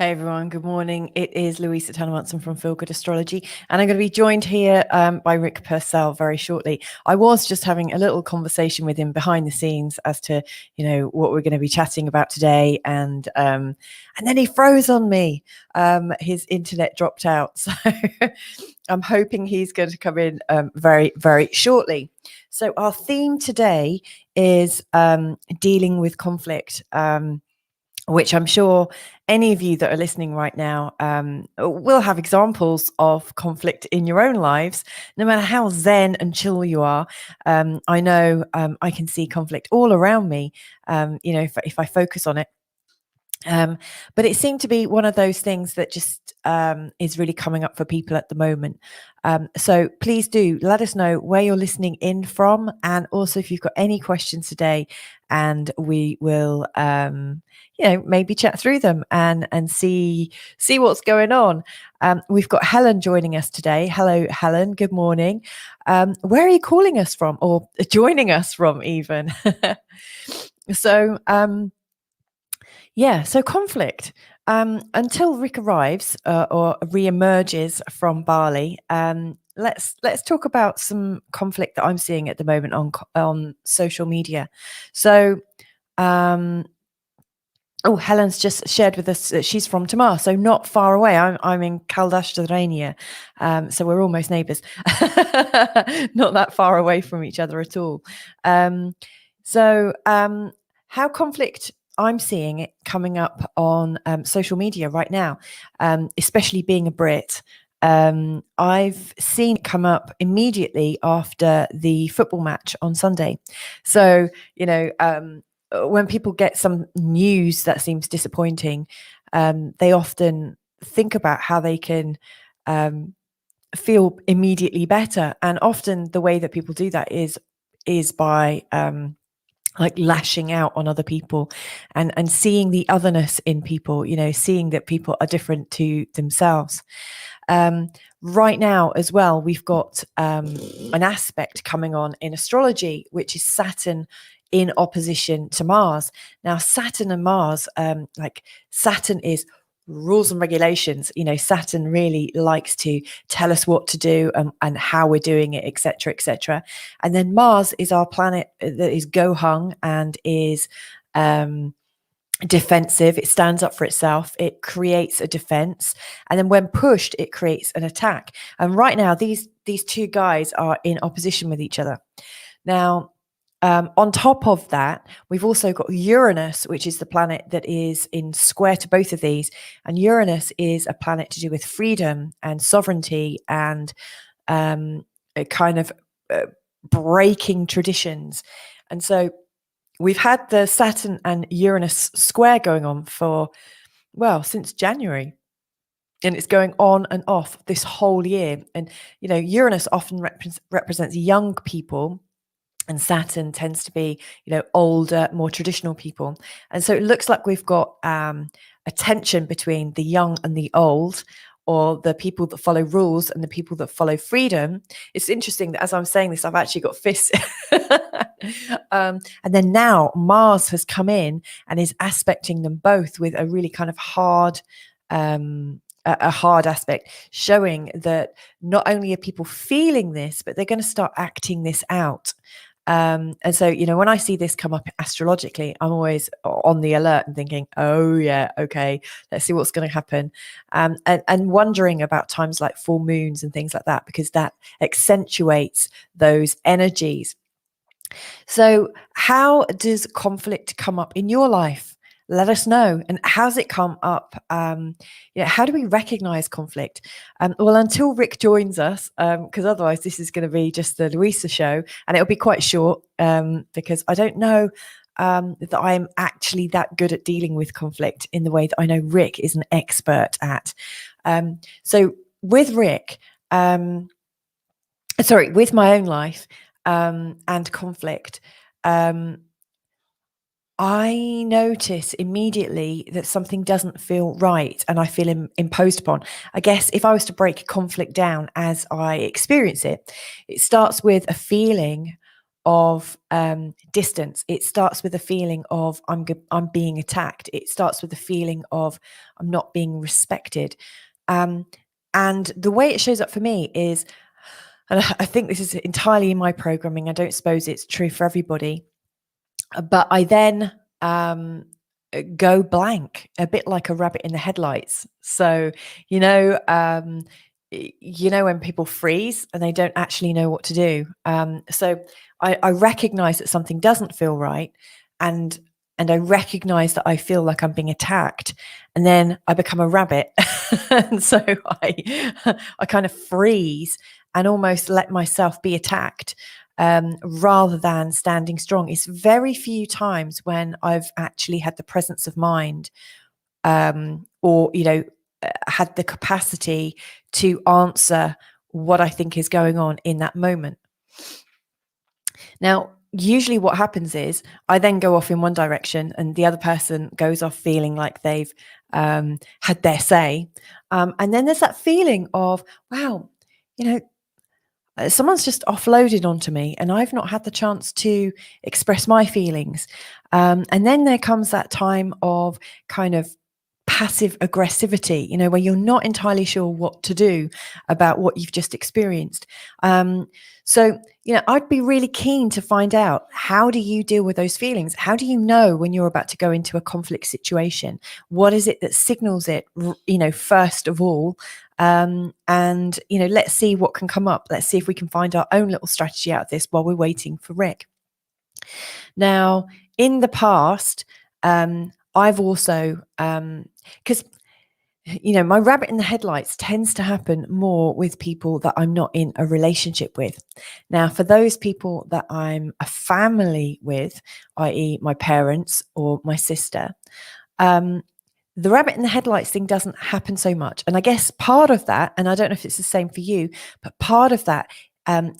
Hey everyone, good morning. It is Louisa Tanner-Munson from Feel Good Astrology, and I'm going to be joined here by Rick Pursell very shortly. I was just having a little conversation with him behind the scenes as to, what we're going to be chatting about today, and then he froze on me. His internet dropped out, so I'm hoping he's going to come in very, very shortly. So our theme today is dealing with conflict. Which I'm sure any of you that are listening right now will have examples of conflict in your own lives, no matter how zen and chill you are. I know I can see conflict all around me, if I focus on it. But it seemed to be one of those things that just is really coming up for people at the moment. So please do let us know where you're listening in from, and also if you've got any questions today, and we will maybe chat through them and see what's going on. We've got Helen joining us today. Hello, Helen. Good morning. Where are you calling us from, or joining us from even? So conflict. Until Rick arrives or re-emerges from Bali, let's talk about some conflict that I'm seeing at the moment on social media. So, Helen's just shared with us that she's from Tamar, so not far away. I'm in Kaldashtarania, so we're almost neighbours. Not that far away from each other at all. How conflict I'm seeing it coming up on social media right now, especially being a Brit. I've seen it come up immediately after the football match on Sunday. So, when people get some news that seems disappointing, they often think about how they can feel immediately better. And often the way that people do that is by like lashing out on other people and seeing the otherness in people, seeing that people are different to themselves. Right now as well, we've got an aspect coming on in astrology, which is Saturn in opposition to Mars. Now, Saturn and Mars, Saturn is rules and regulations. Saturn really likes to tell us what to do and how we're doing it, etc., etc. And then Mars is our planet that is go-hung and is defensive. It stands up for itself. It creates a defense, and then when pushed, it creates an attack. And right now, these two guys are in opposition with each other. Now, on top of that, we've also got Uranus, which is the planet that is in square to both of these. And Uranus is a planet to do with freedom and sovereignty and breaking traditions. And so we've had the Saturn and Uranus square going on since January. And it's going on and off this whole year. And, Uranus often represents young people, and Saturn tends to be, older, more traditional people. And so it looks like we've got a tension between the young and the old, or the people that follow rules and the people that follow freedom. It's interesting that as I'm saying this, I've actually got fists. And then now Mars has come in and is aspecting them both with a really kind of hard a hard aspect, showing that not only are people feeling this, but they're going to start acting this out. And so, when I see this come up astrologically, I'm always on the alert and thinking, oh yeah, okay, let's see what's going to happen. And wondering about times like full moons and things like that, because that accentuates those energies. So how does conflict come up in your life? Let us know. And how's it come up? How do we recognize conflict? Well, until Rick joins us, because otherwise this is going to be just the Louisa show, and it'll be quite short because I don't know that I'm actually that good at dealing with conflict in the way that I know Rick is an expert at. So with Rick, with my own life and conflict, I notice immediately that something doesn't feel right and I feel imposed upon. I guess if I was to break conflict down as I experience it, it starts with a feeling of distance. It starts with a feeling of I'm being attacked. It starts with a feeling of I'm not being respected. And the way it shows up for me is, and I think this is entirely in my programming, I don't suppose it's true for everybody, but I then go blank, a bit like a rabbit in the headlights. So, when people freeze and they don't actually know what to do. So I recognize that something doesn't feel right, and I recognize that I feel like I'm being attacked, and then I become a rabbit. And so I kind of freeze and almost let myself be attacked, rather than standing strong. It's very few times when I've actually had the presence of mind, or had the capacity to answer what I think is going on in that moment. Now, usually what happens is I then go off in one direction and the other person goes off feeling like they've had their say. And then there's that feeling of, wow, someone's just offloaded onto me and I've not had the chance to express my feelings. And then there comes that time of kind of passive aggressivity, where you're not entirely sure what to do about what you've just experienced. So, I'd be really keen to find out, how do you deal with those feelings? How do you know when you're about to go into a conflict situation? What is it that signals it, first of all? And, let's see what can come up. Let's see if we can find our own little strategy out of this while we're waiting for Rick. Now, in the past, I've also, because my rabbit in the headlights tends to happen more with people that I'm not in a relationship with. Now, for those people that I'm a family with, i.e. my parents or my sister, the rabbit in the headlights thing doesn't happen so much. And I guess part of that, and I don't know if it's the same for you, but part of that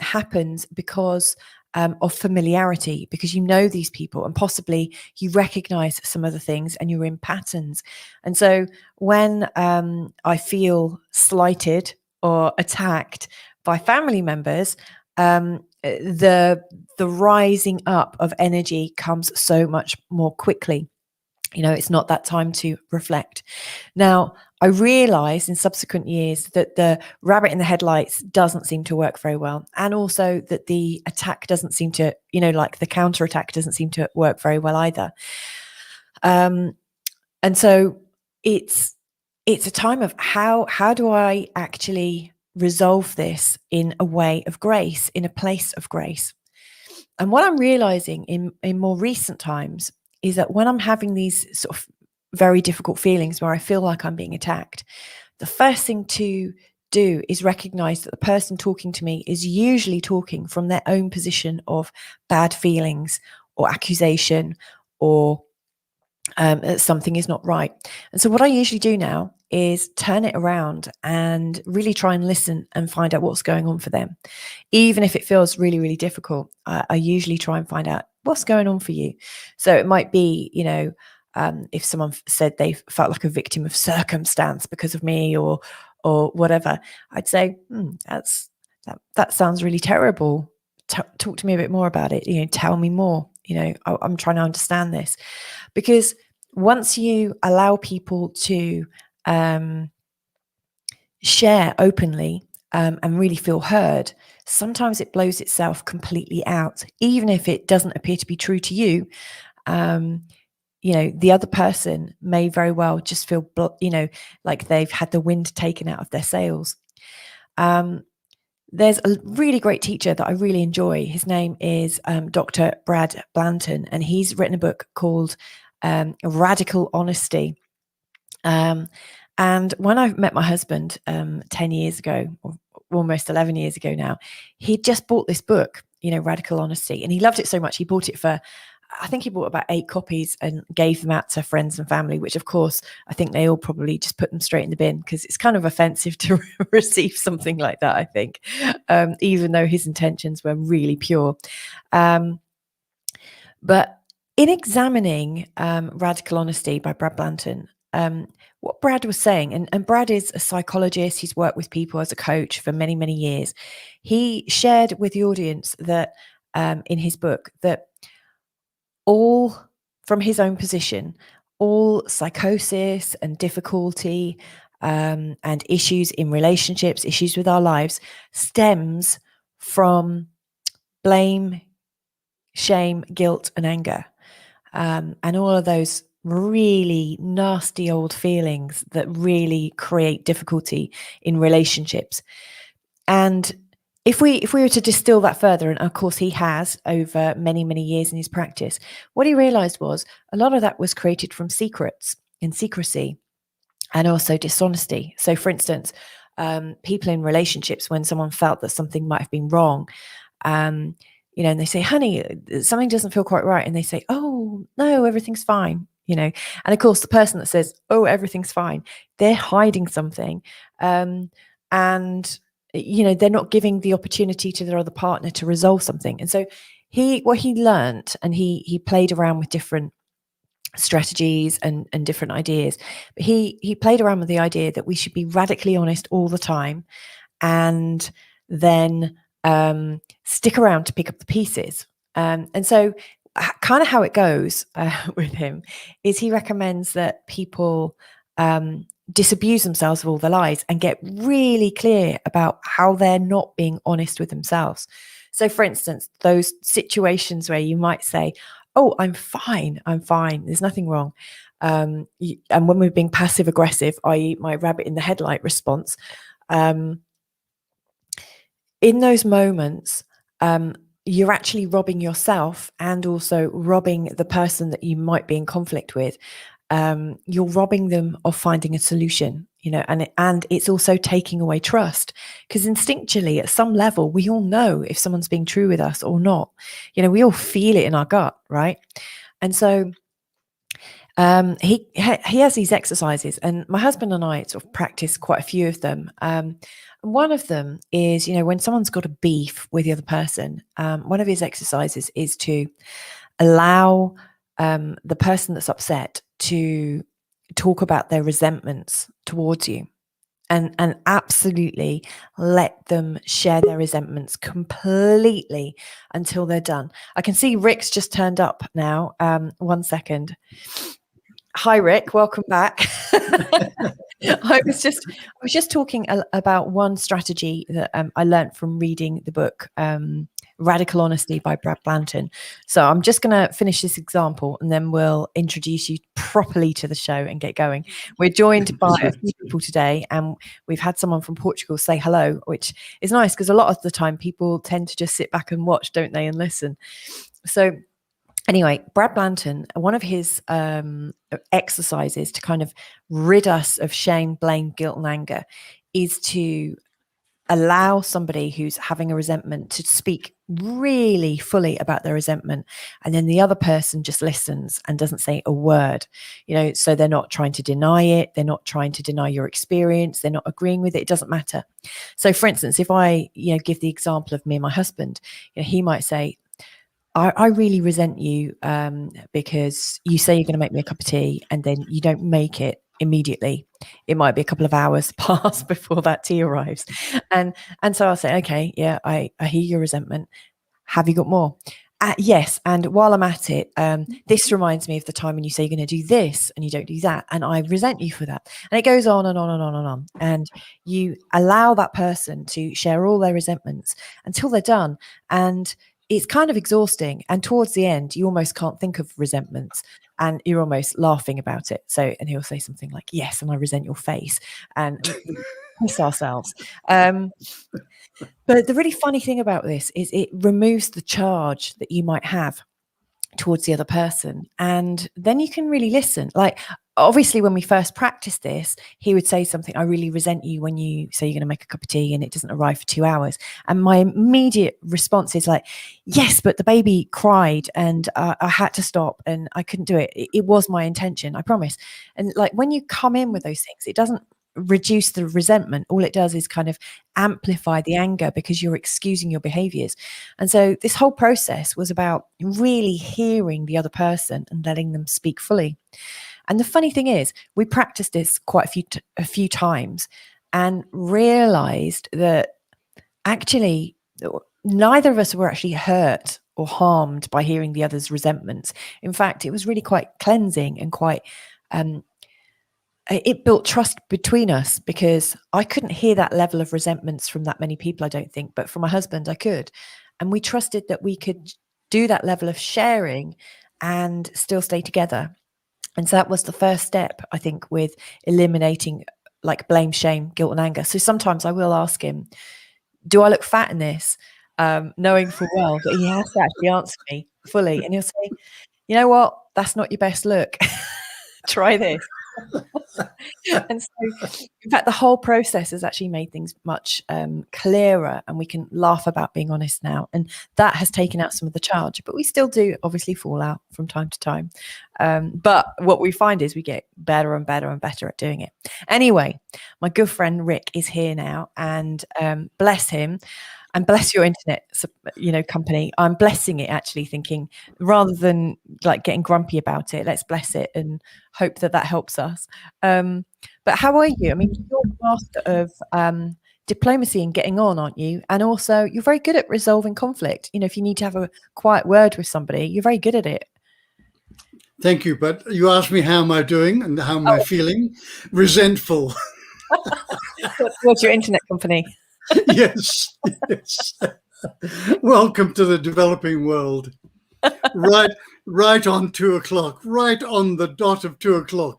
happens because of familiarity, because you know these people and possibly you recognize some of the things and you're in patterns. And so when I feel slighted or attacked by family members, the rising up of energy comes so much more quickly. It's not that time to reflect. Now, I realized in subsequent years that the rabbit in the headlights doesn't seem to work very well. And also that the attack doesn't seem to, like the counterattack doesn't seem to work very well either. And so it's a time of how do I actually resolve this in a way of grace, in a place of grace? And what I'm realizing in more recent times is that when I'm having these sort of very difficult feelings where I feel like I'm being attacked, the first thing to do is recognize that the person talking to me is usually talking from their own position of bad feelings or accusation, or that something is not right. And so what I usually do now is turn it around and really try and listen and find out what's going on for them. Even if it feels really, really difficult, I usually try and find out what's going on for you. So it might be, if someone said they felt like a victim of circumstance because of me or whatever, I'd say, that sounds really terrible. Talk to me a bit more about it. Tell me more. I'm trying to understand this, because once you allow people to share openly and really feel heard, sometimes it blows itself completely out, even if it doesn't appear to be true to you. The other person may very well just feel, like they've had the wind taken out of their sails. There's a really great teacher that I really enjoy. His name is Dr. Brad Blanton, and he's written a book called Radical Honesty. And when I met my husband 10 years ago, or almost 11 years ago now, he'd just bought this book, Radical Honesty, and he loved it so much. He bought it for, I think he bought about 8 copies and gave them out to friends and family, which of course, I think they all probably just put them straight in the bin, because it's kind of offensive to receive something like that, I think, even though his intentions were really pure. But in examining Radical Honesty by Brad Blanton, what Brad was saying, and Brad is a psychologist, he's worked with people as a coach for many, many years. He shared with the audience that in his book that all, from his own position, all psychosis and difficulty and issues in relationships, issues with our lives, stems from blame, shame, guilt, and anger. And all of those really nasty old feelings that really create difficulty in relationships. And if we were to distill that further, and of course he has over many, many years in his practice, what he realized was a lot of that was created from secrets and secrecy and also dishonesty. So for instance, people in relationships, when someone felt that something might have been wrong, and they say, honey, something doesn't feel quite right. And they say, oh, no, everything's fine. And of course, the person that says, oh, everything's fine, they're hiding something. And they're not giving the opportunity to their other partner to resolve something. And so what he learned, and he played around with different strategies and different ideas, but he played around with the idea that we should be radically honest all the time, and then stick around to pick up the pieces. And so kind of how it goes with him is he recommends that people disabuse themselves of all the lies and get really clear about how they're not being honest with themselves. So for instance, those situations where you might say, oh, I'm fine, there's nothing wrong. And when we're being passive aggressive, i.e. my rabbit in the headlight response, in those moments, you're actually robbing yourself and also robbing the person that you might be in conflict with. You're robbing them of finding a solution, and it's also taking away trust, because instinctually at some level, we all know if someone's being true with us or not. We all feel it in our gut, right? And so he has these exercises, and my husband and I sort of practice quite a few of them. One of them is, when someone's got a beef with the other person, one of his exercises is to allow the person that's upset to talk about their resentments towards you, and absolutely let them share their resentments completely until they're done. I can see Rick's just turned up now. 1 second. Hi, Rick. Welcome back. I was just talking about one strategy that I learned from reading the book Radical Honesty by Brad Blanton. So I'm just going to finish this example, and then we'll introduce you properly to the show and get going. We're joined by a few people today, and we've had someone from Portugal say hello, which is nice because a lot of the time people tend to just sit back and watch, don't they, and listen. So anyway, Brad Blanton, one of his exercises to kind of rid us of shame, blame, guilt, and anger is to allow somebody who's having a resentment to speak really fully about their resentment, and then the other person just listens and doesn't say a word. So they're not trying to deny it, they're not trying to deny your experience, they're not agreeing with it doesn't matter. So for instance, if I give the example of me and my husband, he might say, I really resent you because you say you're going to make me a cup of tea and then you don't make it immediately. It might be a couple of hours pass before that tea arrives. And so I'll say, okay, yeah, I hear your resentment. Have you got more? Yes. And while I'm at it, this reminds me of the time when you say you're going to do this and you don't do that. And I resent you for that. And it goes on and on and on and on. And you allow that person to share all their resentments until they're done. And it's kind of exhausting. And towards the end, you almost can't think of resentments and you're almost laughing about it. So, and he'll say something like, yes, and I resent your face, and piss ourselves. But the really funny thing about this is it removes the charge that you might have towards the other person. And then you can really listen. Like, obviously, when we first practiced this, he would say something, I really resent you when you say you're going to make a cup of tea and it doesn't arrive for 2 hours. And my immediate response is like, yes, but the baby cried and I had to stop and I couldn't do it. It was my intention, I promise. And like, when you come in with those things, it doesn't reduce the resentment. All it does is kind of amplify the anger because you're excusing your behaviors. And so this whole process was about really hearing the other person and letting them speak fully. And the funny thing is, we practiced this quite a few times and realized that actually neither of us were actually hurt or harmed by hearing the other's resentments. In fact, it was really quite cleansing and quite it built trust between us, because I couldn't hear that level of resentments from that many people, I don't think, but from my husband I could. And we trusted that we could do that level of sharing and still stay together. And so that was the first step, I think, with eliminating like blame, shame, guilt and anger. So sometimes I will ask him, do I look fat in this? Knowing full well that he has to actually answer me fully. And he'll say, you know what? That's not your best look. Try this. And so, in fact, the whole process has actually made things much clearer, and we can laugh about being honest now. And that has taken out some of the charge, but we still do obviously fall out from time to time. But what we find is we get better and better and better at doing it. Anyway, my good friend Rick is here now, and bless him. And bless your internet, company. I'm blessing it, actually, thinking rather than like getting grumpy about it, let's bless it and hope that helps us. But how are you? I mean, you're a master of diplomacy and getting on, aren't you? And also, you're very good at resolving conflict. If you need to have a quiet word with somebody, you're very good at it. Thank you. But you asked me how am I doing and how am I feeling? Resentful. What's your internet company? Yes. Welcome to the developing world. Right on 2:00, right on the dot of 2:00.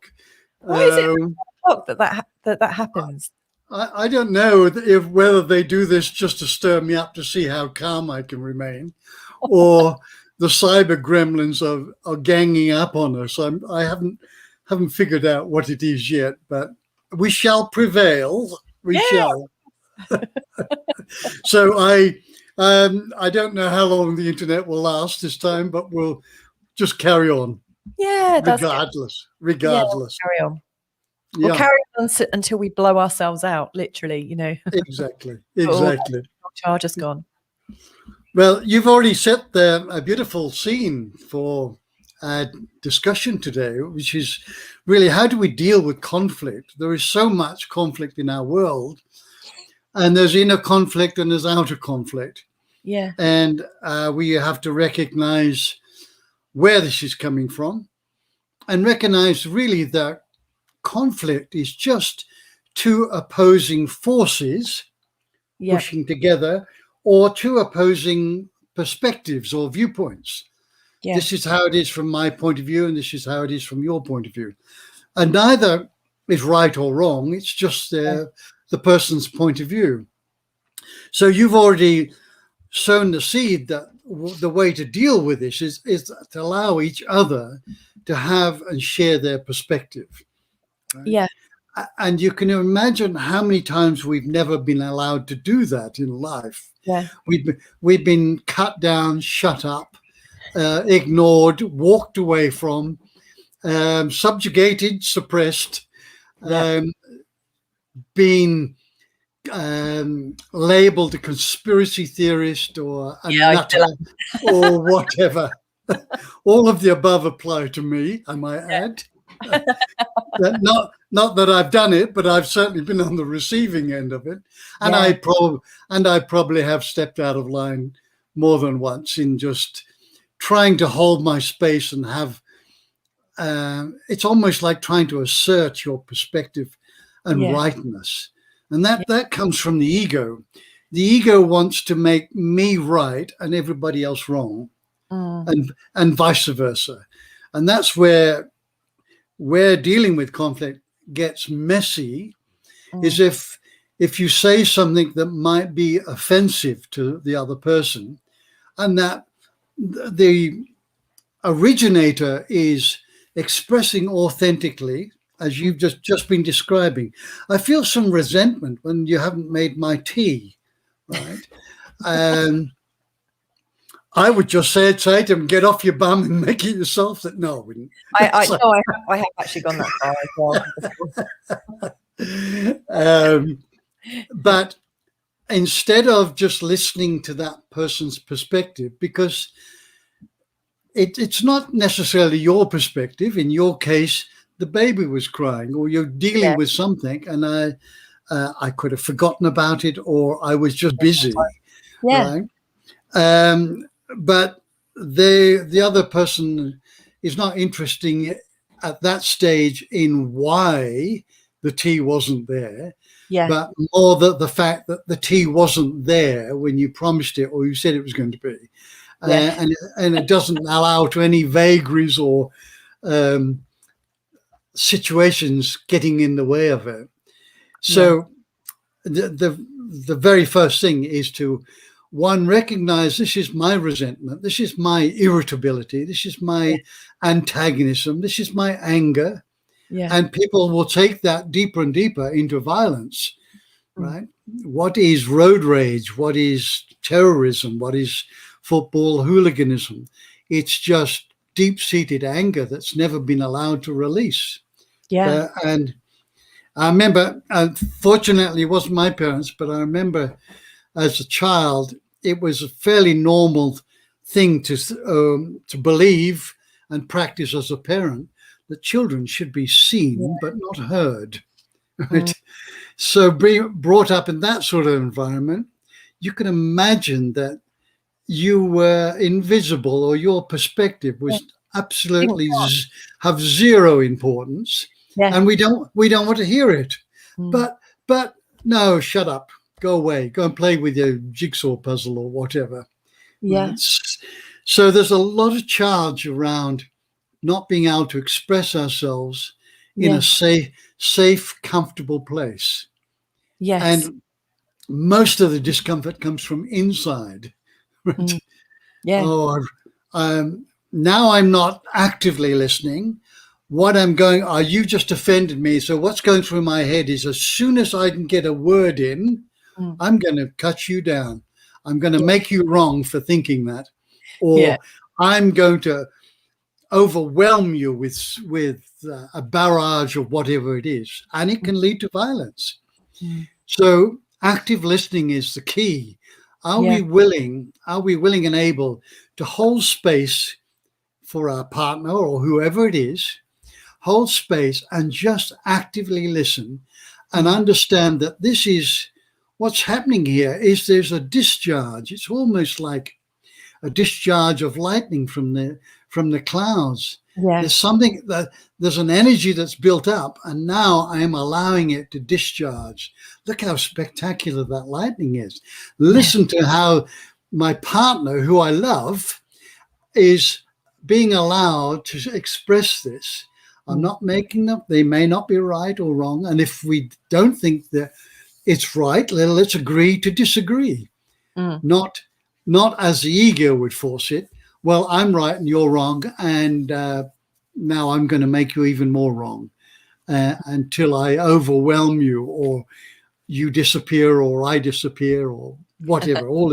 Why is it that happens? I don't know whether they do this just to stir me up to see how calm I can remain, or the cyber gremlins are ganging up on us. I haven't figured out what it is yet, but we shall prevail. We shall. So I don't know how long the internet will last this time, but we'll just carry on. Yeah, regardless. Yeah, carry on. We'll carry on until we blow ourselves out, literally. Exactly. Charge is gone. Well, you've already set a beautiful scene for our discussion today, which is really how do we deal with conflict? There is so much conflict in our world. And there's inner conflict and there's outer conflict. Yeah. And we have to recognize where this is coming from and recognize really that conflict is just two opposing forces pushing together, or two opposing perspectives or viewpoints. Yeah. This is how it is from my point of view, and this is how it is from your point of view. And neither is right or wrong. It's just the person's point of view. So you've already sown the seed that the way to deal with this is to allow each other to have and share their perspective. Right? Yeah. And you can imagine how many times we've never been allowed to do that in life. Yeah. We've been cut down, shut up, ignored, walked away from, subjugated, suppressed, being labeled a conspiracy theorist or a nutter or whatever. All of the above apply to me, I might add. Not that I've done it, but I've certainly been on the receiving end of it. And I probably have stepped out of line more than once in just trying to hold my space and have it's almost like trying to assert your perspective and rightness. And that comes from the ego. The ego wants to make me right and everybody else wrong, and vice versa. And that's where dealing with conflict gets messy, is if you say something that might be offensive to the other person, and that the originator is expressing authentically, as you've just been describing. I feel some resentment when you haven't made my tea, right? I would just say to him, get off your bum and make it yourself. That no, I wouldn't. I have actually gone that far as well. But instead of just listening to that person's perspective, because it's not necessarily your perspective. In your case, the baby was crying, or you're dealing with something, and I could have forgotten about it, or I was just busy. Yeah. Right? But the other person is not interesting at that stage in why the tea wasn't there, Yeah. but more the fact that the tea wasn't there when you promised it or you said it was going to be. Yeah. And it doesn't allow to any vagaries or situations getting in the way of it. So the very first thing is to, one, recognize this is my resentment, this is my irritability, this is my antagonism, this is my anger. Yeah. And people will take that deeper and deeper into violence, right? What is road rage? What is terrorism? What is football hooliganism? It's just deep-seated anger that's never been allowed to release. Yeah. And I remember, fortunately, it wasn't my parents, but I remember as a child, it was a fairly normal thing to believe and practice as a parent that children should be seen but not heard. Right? So being brought up in that sort of environment, you can imagine that you were invisible or your perspective was absolutely have zero importance, and we don't want to hear it. But no, shut up, go away, go and play with your jigsaw puzzle or whatever. Yeah. So there's a lot of charge around not being able to express ourselves in a safe, comfortable place. Yes. And most of the discomfort comes from inside. Right? Yeah. Oh, now I'm not actively listening. What I'm going, oh, you just offended me. So what's going through my head is, as soon as I can get a word in, I'm going to cut you down. I'm going to make you wrong for thinking that. Or I'm going to overwhelm you with a barrage of whatever it is. And it can lead to violence. So active listening is the key. Are we willing and able to hold space for our partner or whoever it is, hold space and just actively listen and understand that this is what's happening here is there's a discharge. It's almost like a discharge of lightning from the clouds. There's something there's an energy that's built up, and now I am allowing it to discharge. Look how spectacular that lightning is. Listen to how my partner, who I love, is being allowed to express this. I'm not making them. They may not be right or wrong. And if we don't think that it's right, let's agree to disagree. Not as the ego would force it. Well, I'm right and you're wrong, and now I'm going to make you even more wrong until I overwhelm you, or you disappear, or I disappear, or whatever. All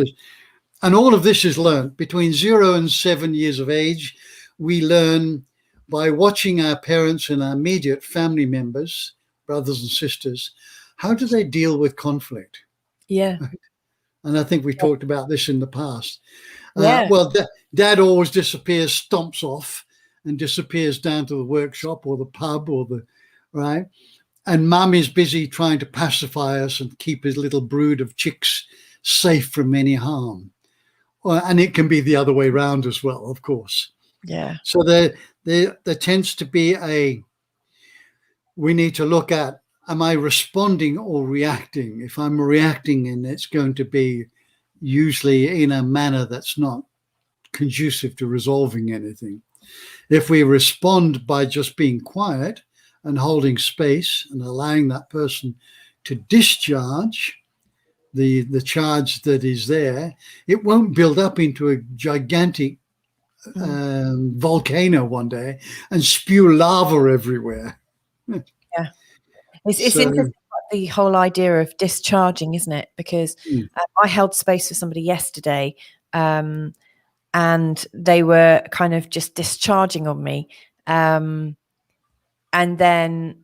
of this is learned between 0 and 7 years of age. We learn by watching our parents and our immediate family members, brothers and sisters, how do they deal with conflict? Yeah. And I think we talked about this in the past. Well, dad always disappears, stomps off, and disappears down to the workshop or the pub right? And mum is busy trying to pacify us and keep his little brood of chicks safe from any harm. And it can be the other way around as well, of course. Yeah. So there tends to be we need to look at, am I responding or reacting? If I'm reacting, and it's going to be usually in a manner that's not conducive to resolving anything. If we respond by just being quiet and holding space and allowing that person to discharge the charge that is there, it won't build up into a gigantic volcano one day and spew lava everywhere. Yeah. It's interesting about the whole idea of discharging, isn't it? Because I held space for somebody yesterday, and they were kind of just discharging on me. And then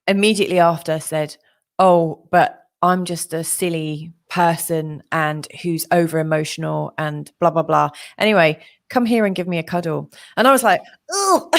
immediately after said, oh, but I'm just a silly person and who's over emotional and blah, blah, blah. Anyway, come here and give me a cuddle. And I was like, oh,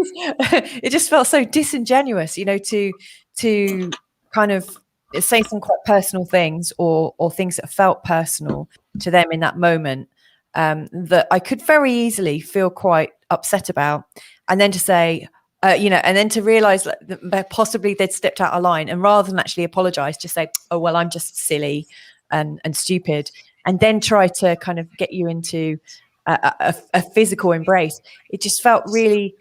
it just felt so disingenuous, to kind of say some quite personal things or things that felt personal to them in that moment. that I could very easily feel quite upset about, and then to say, and then to realize that possibly they'd stepped out of line, and rather than actually apologize, just say, oh, well, I'm just silly and stupid, and then try to kind of get you into a physical embrace. It just felt really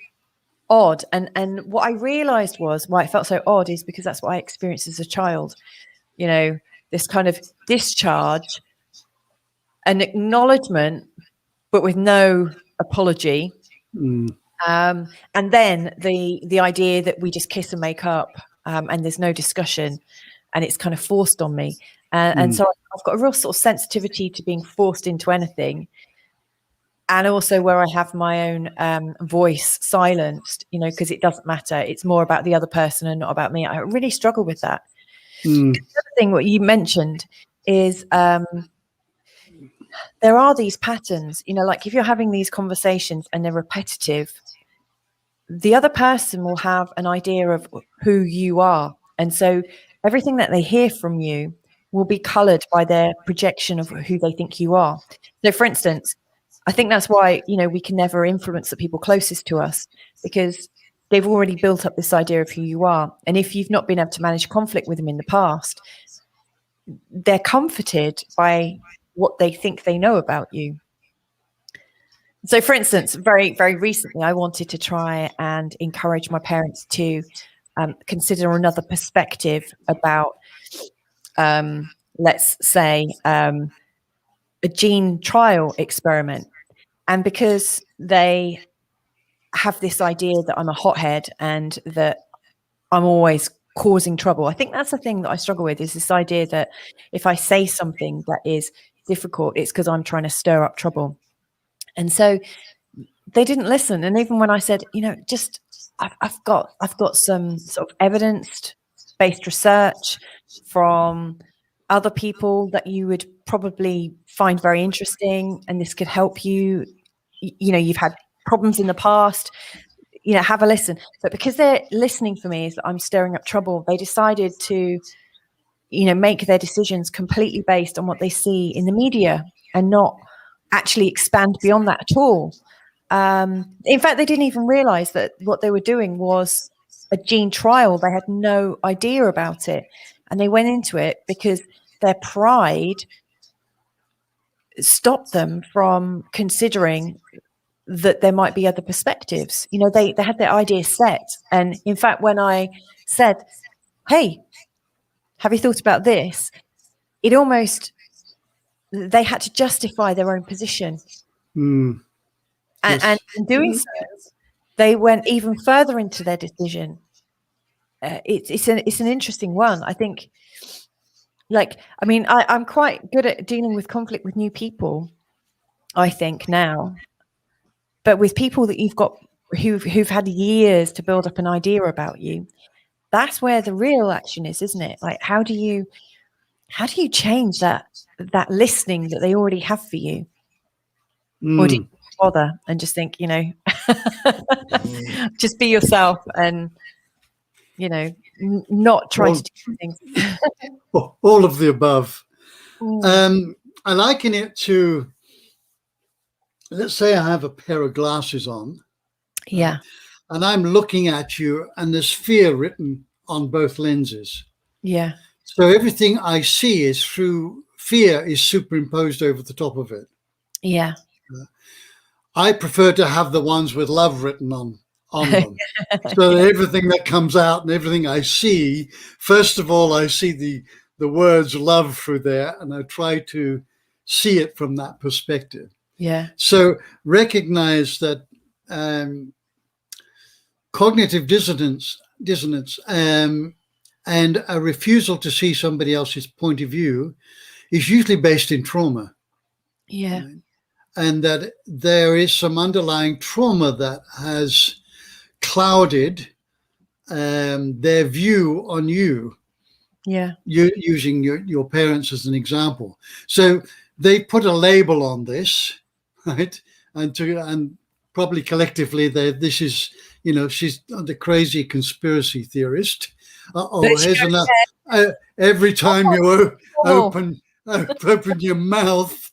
odd. And what I realized was why it felt so odd is because that's what I experienced as a child. This kind of discharge, an acknowledgement, but with no apology. And then the idea that we just kiss and make up, and there's no discussion, and it's kind of forced on me. And so I've got a real sort of sensitivity to being forced into anything. And also where I have my own voice silenced, because it doesn't matter. It's more about the other person and not about me. I really struggle with that. The other thing what you mentioned is there are these patterns, like if you're having these conversations and they're repetitive, the other person will have an idea of who you are. And so everything that they hear from you will be colored by their projection of who they think you are. So for instance, I think that's why, we can never influence the people closest to us, because they've already built up this idea of who you are. And if you've not been able to manage conflict with them in the past, they're comforted by what they think they know about you. So for instance, very, very recently, I wanted to try and encourage my parents to consider another perspective about, let's say, a gene trial experiment. And because they have this idea that I'm a hothead and that I'm always causing trouble, I think that's the thing that I struggle with, is this idea that if I say something that is difficult, it's because I'm trying to stir up trouble. And so they didn't listen. And even when I said, I've got some sort of evidence-based research from other people that you would probably find very interesting, and this could help you. You've had problems in the past, have a listen. But because they're listening for me is that I'm stirring up trouble, they decided to, make their decisions completely based on what they see in the media and not actually expand beyond that at all. In fact, they didn't even realize that what they were doing was a gene trial. They had no idea about it. And they went into it because their pride stopped them from considering that there might be other perspectives. They had their idea set. And in fact, when I said, hey, have you thought about this? It almost, they had to justify their own position. And in doing so, they went even further into their decision. It's an interesting one. I think, I'm quite good at dealing with conflict with new people, I think, now. But with people that you've got who've had years to build up an idea about you, that's where the real action is, isn't it? Like, how do you change that listening that they already have for you? Or do you bother and just think, just be yourself and, not try to do things. All of the above. I liken it to, let's say I have a pair of glasses on. Yeah. And I'm looking at you and there's fear written on both lenses. Yeah. So everything I see is through fear is superimposed over the top of it. Yeah. I prefer to have the ones with love written on them. So that everything that comes out and everything I see, first of all, I see the words love through there, and I try to see it from that perspective. Yeah. So recognize that cognitive dissonance and a refusal to see somebody else's point of view is usually based in trauma. Yeah. Right? And that there is some underlying trauma that has clouded their view on you. Yeah. You using your parents as an example. So they put a label on this, right? And probably collectively this is, she's the crazy conspiracy theorist. Here's another. Every time you open your mouth,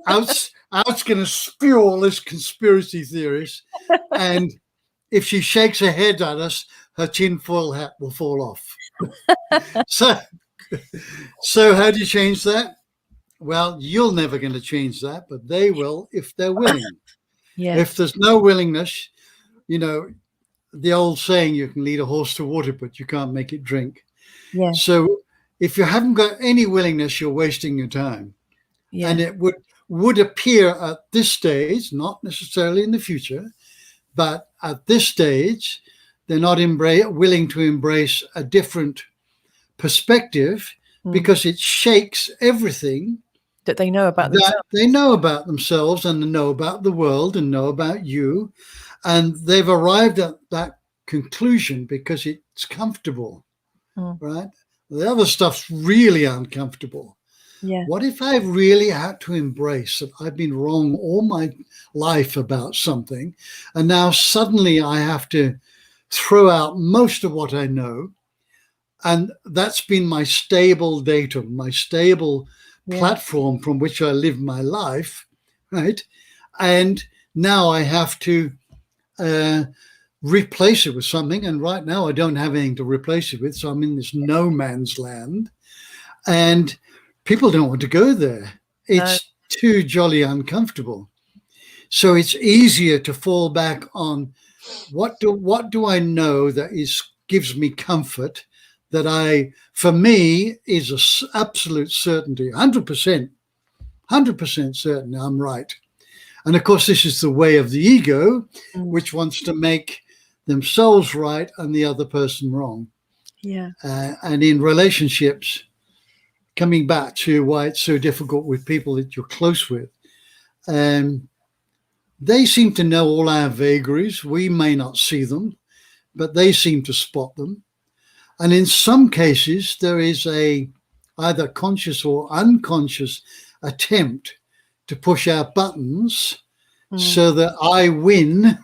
Out's going to spew all this conspiracy theories, and if she shakes her head at us, her tinfoil hat will fall off. So how do you change that? Well, you're never going to change that, but they will if they're willing. If there's no willingness, the old saying, you can lead a horse to water, but you can't make it drink. So if you haven't got any willingness, you're wasting your time. And it would appear at this stage, not necessarily in the future, but at this stage, they're not willing to embrace a different perspective because it shakes everything that they know about themselves. They know about themselves and know about the world and know about you. And they've arrived at that conclusion because it's comfortable, right? The other stuff's really uncomfortable. What if I really had to embrace that I've been wrong all my life about something, and now suddenly I have to throw out most of what I know, and that's been my stable datum, my stable platform from which I live my life, right? And now I have to replace it with something, and right now I don't have anything to replace it with, so I'm in this no man's land, and people don't want to go there. It's too jolly uncomfortable. So it's easier to fall back on what do I know that gives me comfort, that for me is an absolute certainty, 100% certain I'm right. And of course, this is the way of the ego, which wants to make themselves right and the other person wrong. And in relationships, coming back to why it's so difficult with people that you're close with, they seem to know all our vagaries. We may not see them, but they seem to spot them. And in some cases, there is either conscious or unconscious attempt to push our buttons so that I win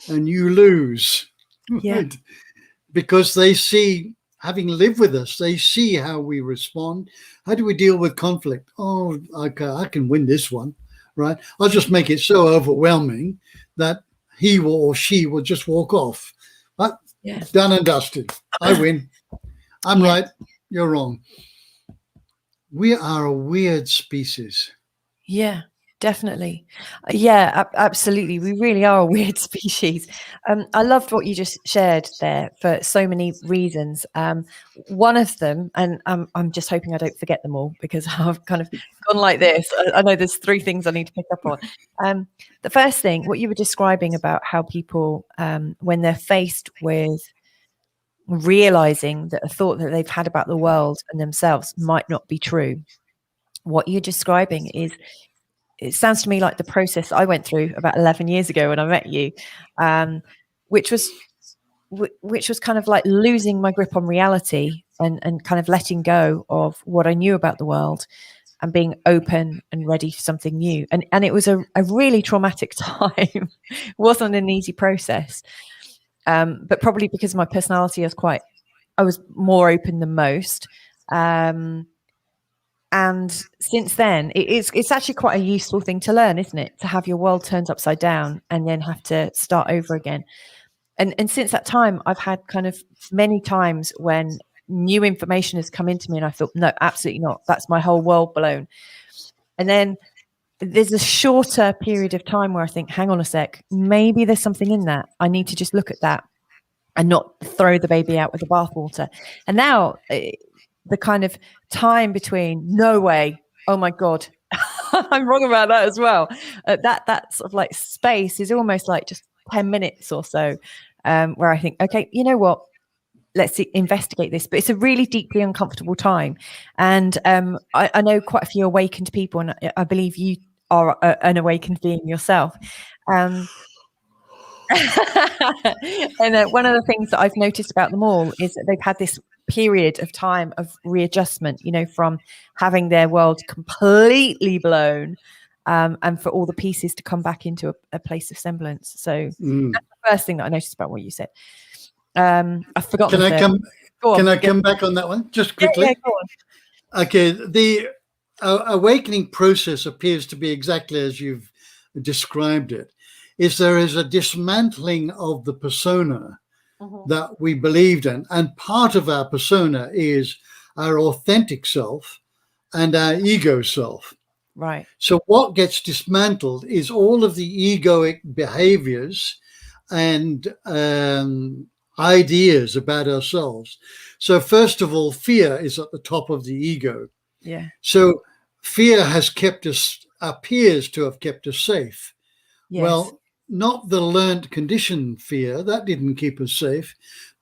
and you lose. Right? Because they see, having lived with us, they see how we respond. How do we deal with conflict? Oh, okay, I can win this one, right? I'll just make it so overwhelming that he or she will just walk off. But done and dusted. I win. I'm right. You're wrong. We are a weird species. Yeah, definitely. Yeah, absolutely. We really are a weird species. I loved what you just shared there for so many reasons. One of them, and I'm just hoping I don't forget them all because I've kind of gone like this. I know there's 3 things I need to pick up on. The first thing, what you were describing about how people, when they're faced with realizing that a thought that they've had about the world and themselves might not be true. What you're describing is, it sounds to me like the process I went through about 11 years ago when I met you, which was kind of like losing my grip on reality and kind of letting go of what I knew about the world and being open and ready for something new. And it was a really traumatic time. It wasn't an easy process. But probably because my personality I was more open than most. And since then, it's actually quite a useful thing to learn, isn't it? To have your world turned upside down and then have to start over again. And since that time, I've had kind of many times when new information has come into me and I thought, no, absolutely not. That's my whole world blown. And then there's a shorter period of time where I think, hang on a sec, maybe there's something in that. I need to just look at that and not throw the baby out with the bathwater. And now the kind of time between, no way, oh my God, I'm wrong about that as well. That sort of like space is almost like just 10 minutes or so, where I think, okay, you know what? Let's investigate this. But it's a really deeply uncomfortable time. And I know quite a few awakened people, and I believe you are an awakened being yourself. And one of the things that I've noticed about them all is that they've had this period of time of readjustment, from having their world completely blown, and for all the pieces to come back into a place of semblance. So that's the first thing that I noticed about what you said. I've forgotten. Can I come back on that one just quickly? Yeah, go on. Okay. awakening process appears to be exactly as you've described it, is there is a dismantling of the persona that we believed in. And part of our persona is our authentic self and our ego self. Right. So what gets dismantled is all of the egoic behaviors and ideas about ourselves. So first of all, fear is at the top of the ego. Yeah. So fear appears to have kept us safe. Yes. Well, not the learned conditioned fear, that didn't keep us safe,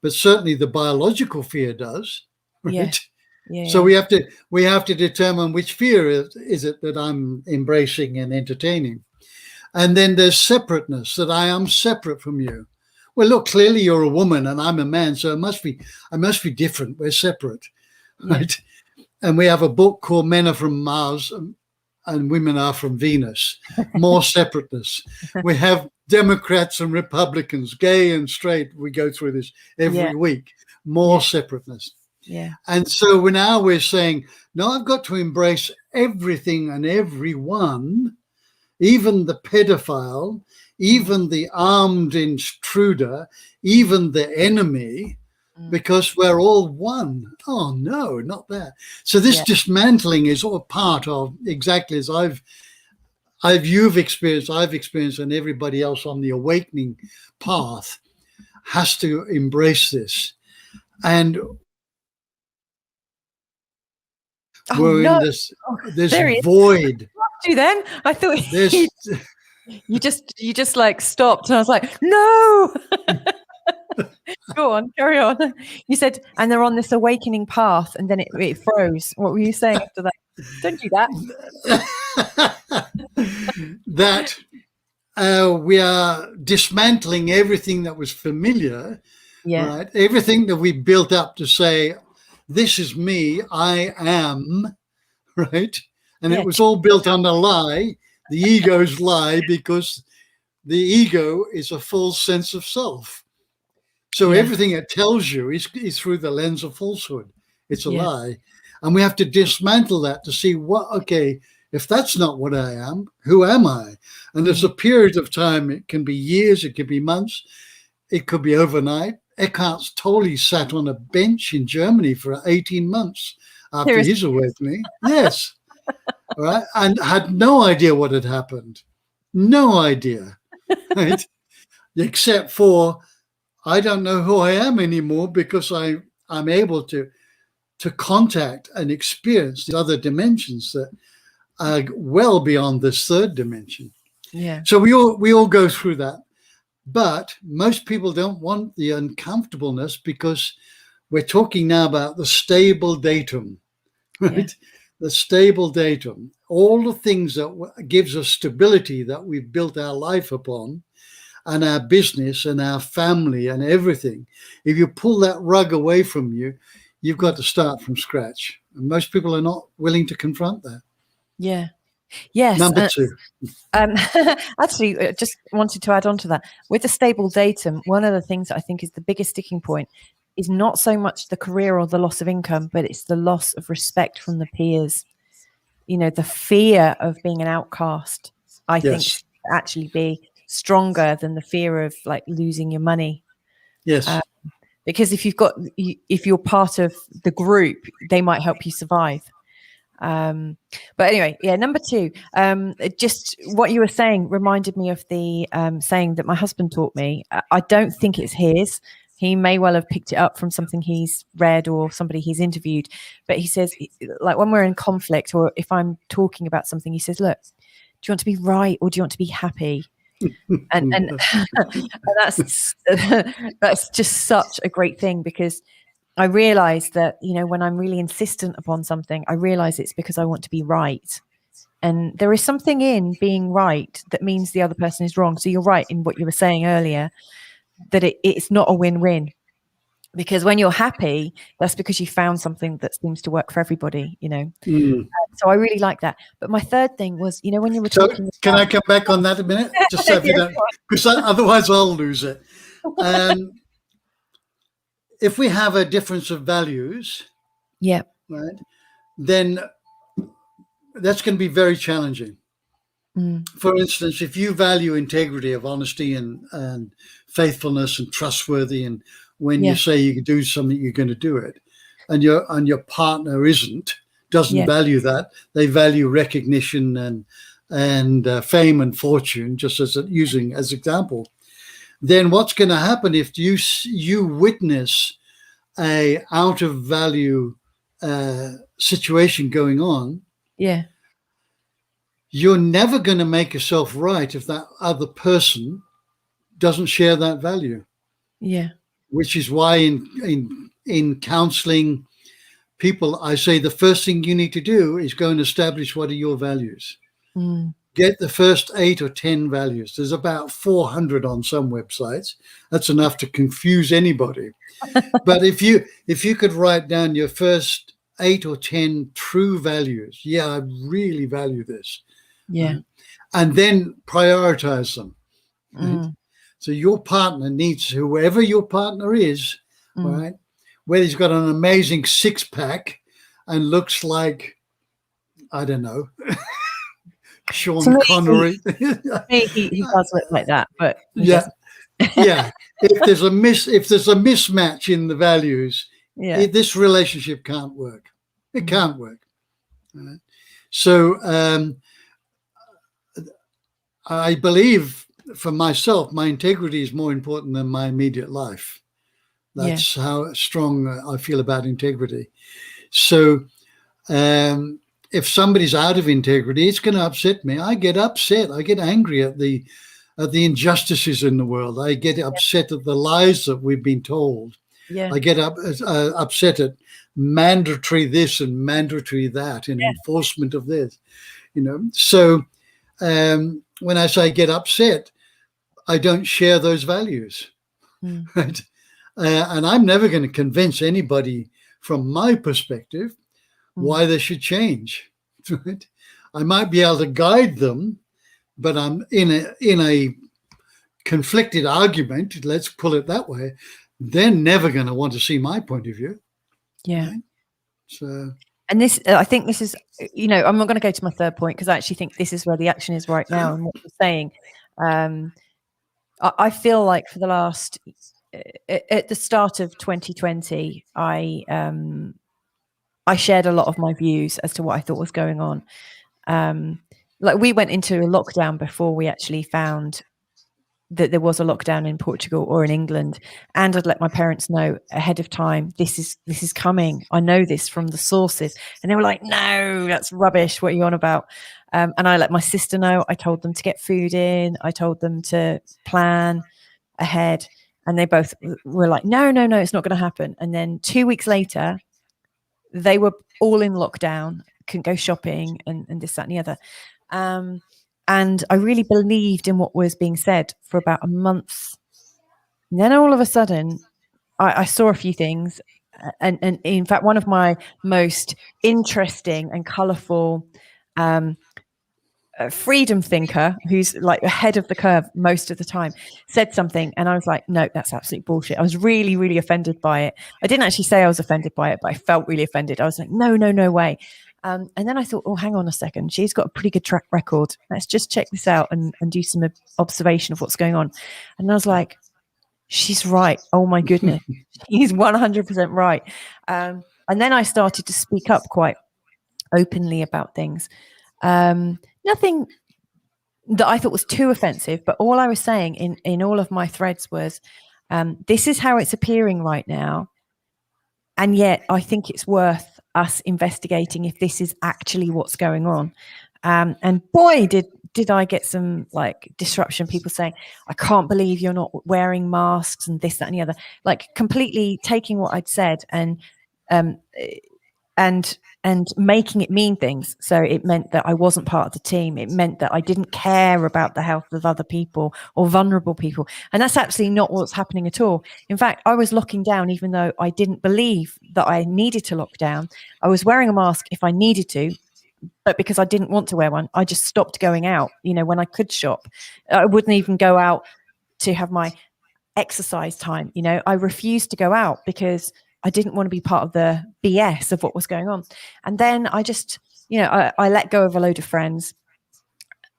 but certainly the biological fear does, right? Yeah. So we have to determine which fear is it that I'm embracing and entertaining. And then there's separateness, that I am separate from you. Well, look, clearly you're a woman and I'm a man, so I must be different. We're separate, right? And we have a book called Men Are From Mars and Women Are From Venus. More separateness. We have Democrats and Republicans, gay and straight. We go through this every week. More separateness. Yeah. And so now we're saying, no, I've got to embrace everything and everyone, even the pedophile, even the armed intruder, even the enemy, because we're all one. Oh, no, not that. So this dismantling is all part of, exactly as you've experienced, I've experienced, and everybody else on the awakening path has to embrace this. And we're in this void. You then? I thought you just like stopped, and I was like, no. Go on, carry on. You said, and they're on this awakening path, and then it froze. What were you saying after that? Don't do that. That we are dismantling everything that was familiar, right? Everything that we built up to say, this is me, I am, right? And it was all built on a lie, the ego's lie, because the ego is a false sense of self. So everything it tells you is through the lens of falsehood. It's a lie. And we have to dismantle that to see if that's not what I am, who am I? And there's a period of time, it can be years, it could be months, it could be overnight. Eckhart Tolle sat on a bench in Germany for 18 months after his awakening. Yes. Right. And had no idea what had happened. No idea. Right? Except for, I don't know who I am anymore, because I'm able to contact and experience the other dimensions that are well beyond this third dimension. Yeah. So we all go through that. But most people don't want the uncomfortableness, because we're talking now about the stable datum, right? Yeah. The stable datum, all the things that gives us stability that we've built our life upon, and our business and our family and everything. If you pull that rug away from you, you've got to start from scratch. And most people are not willing to confront that. Yeah. Yes. Number two. Actually, just wanted to add on to that. With the stable datum, one of the things that I think is the biggest sticking point is not so much the career or the loss of income, but it's the loss of respect from the peers. You know, the fear of being an outcast, I think, should actually be stronger than the fear of like losing your money. Yes. Because if you're part of the group, they might help you survive. But anyway, number two, just what you were saying reminded me of the saying that my husband taught me. I don't think it's his. He may well have picked it up from something he's read or somebody he's interviewed. But he says, like, when we're in conflict, or if I'm talking about something, he says, look, do you want to be right or do you want to be happy? And that's just such a great thing, because I realize that, you know, when I'm really insistent upon something, I realize it's because I want to be right. And there is something in being right that means the other person is wrong. So you're right in what you were saying earlier, that it's not a win-win. Because when you're happy, that's because you found something that seems to work for everybody, you know. So I really like that. But my third thing was, you know, when you were talking about... Can I come back on that a minute? Just so you don't, because otherwise I'll lose it. If we have a difference of values, right, then that's going to be very challenging. Mm. For instance, if you value integrity of honesty and faithfulness and trustworthy, and when you say you can do something, you're going to do it, and your partner doesn't value that, they value recognition and fame and fortune, just as using as example, then what's going to happen if you witness a out of value situation going on? You're never going to make yourself right if that other person doesn't share that value. Which is why in counseling people, I say the first thing you need to do is go and establish what are your values. Get the first 8 or 10 values. There's about 400 on some websites. That's enough to confuse anybody. But if you could write down your first 8 or 10 true values, I really value this. And then prioritize them. Right? So your partner needs, whoever your partner is, right, whether he's got an amazing 6-pack and looks like, I don't know, Sean Connery. He does look like that, but yeah. If there's a mismatch in the values, this relationship can't work. It can't work. Right? So I believe for myself, my integrity is more important than my immediate life. That's how strong I feel about integrity. So if somebody's out of integrity, it's going to upset me. I get upset. I get angry at the injustices in the world. I get upset at the lies that we've been told. I get upset at mandatory this and mandatory that and enforcement of this. So when I say get upset, I don't share those values. Right? And I'm never going to convince anybody from my perspective why they should change. Right? I might be able to guide them, but I'm in a conflicted argument, let's pull it that way. They're never going to want to see my point of view. Right? So, and this, I think this is, I'm not going to go to my third point because I actually think this is where the action is right now and what you're saying. I feel like for the last, at the start of 2020, I shared a lot of my views as to what I thought was going on. Like we went into a lockdown before we actually found that there was a lockdown in Portugal or in England, and I'd let my parents know ahead of time, this is coming. I know this from the sources. And they were like, no, that's rubbish. What are you on about? And I let my sister know. I told them to get food in. I told them to plan ahead. And they both were like, no, it's not going to happen. And then 2 weeks later, they were all in lockdown, couldn't go shopping and this, that, and the other. And I really believed in what was being said for about a month. And then all of a sudden, I saw a few things. And in fact, one of my most interesting and colourful freedom thinker, who's like ahead of the curve most of the time, said something. And I was like, no, that's absolute bullshit. I was really, really offended by it. I didn't actually say I was offended by it, but I felt really offended. I was like, no way. And then I thought, oh, hang on a second. She's got a pretty good track record. Let's just check this out and do some observation of what's going on. And I was like, she's right. Oh, my goodness. She's 100% right. And then I started to speak up quite openly about things. Nothing that I thought was too offensive, but all I was saying in all of my threads was, this is how it's appearing right now. And yet I think it's worth us investigating if this is actually what's going on. And boy, did I get some like disruption, people saying, I can't believe you're not wearing masks and this, that, and the other, like completely taking what I'd said and making it mean things. So it meant that I wasn't part of the team. It meant that I didn't care about the health of other people or vulnerable people. And that's absolutely not what's happening at all. In fact, I was locking down, even though I didn't believe that I needed to lock down. I was wearing a mask if I needed to, but because I didn't want to wear one, I just stopped going out, when I could shop. I wouldn't even go out to have my exercise time. I refused to go out because I didn't want to be part of the BS of what was going on. And then I just I let go of a load of friends.